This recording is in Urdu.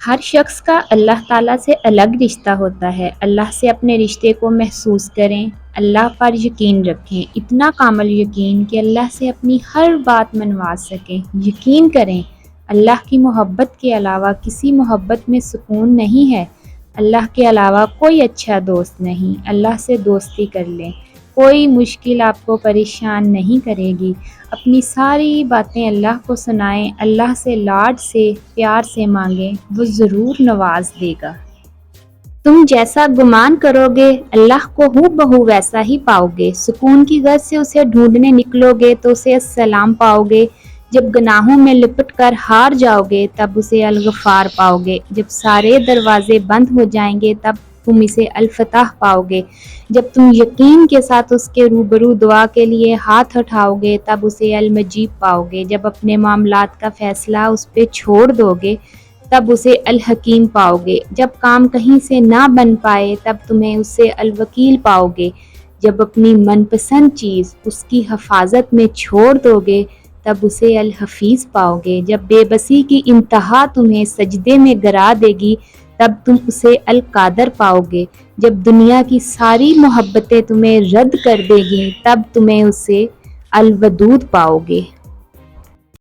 ہر شخص کا اللہ تعالیٰ سے الگ رشتہ ہوتا ہے۔ اللہ سے اپنے رشتے کو محسوس کریں، اللہ پر یقین رکھیں، اتنا کامل یقین کہ اللہ سے اپنی ہر بات منوا سکیں۔ یقین کریں اللہ کی محبت کے علاوہ کسی محبت میں سکون نہیں ہے۔ اللہ کے علاوہ کوئی اچھا دوست نہیں۔ اللہ سے دوستی کر لیں، کوئی مشکل آپ کو پریشان نہیں کرے گی۔ اپنی ساری باتیں اللہ کو سنائیں، اللہ سے لاڈ سے پیار سے مانگیں، وہ ضرور نواز دے گا۔ تم جیسا گمان کرو گے اللہ کو ہو بہو ویسا ہی پاؤ گے۔ سکون کی غرض سے اسے ڈھونڈنے نکلو گے تو اسے السلام پاؤ گے۔ جب گناہوں میں لپٹ کر ہار جاؤ گے تب اسے الغفار پاؤ گے۔ جب سارے دروازے بند ہو جائیں گے تب تم اسے الفتح پاؤ گے۔ جب تم یقین کے ساتھ اس کے روبرو دعا کے لیے ہاتھ اٹھاؤ گے تب اسے المجیب پاؤ گے۔ جب اپنے معاملات کا فیصلہ اس پہ چھوڑ دو گے تب اسے الحکیم پاؤ گے۔ جب کام کہیں سے نہ بن پائے تب تمہیں اس سے الوکیل پاؤ گے۔ جب اپنی من پسند چیز اس کی حفاظت میں چھوڑ دو گے تب اسے الحفیظ پاؤ گے۔ جب بے بسی کی انتہا تمہیں سجدے میں گرا دے گی تب تم اسے القادر پاؤ گے۔ جب دنیا کی ساری محبتیں تمہیں رد کر دے گی تب تمہیں اسے الودود پاؤ گے۔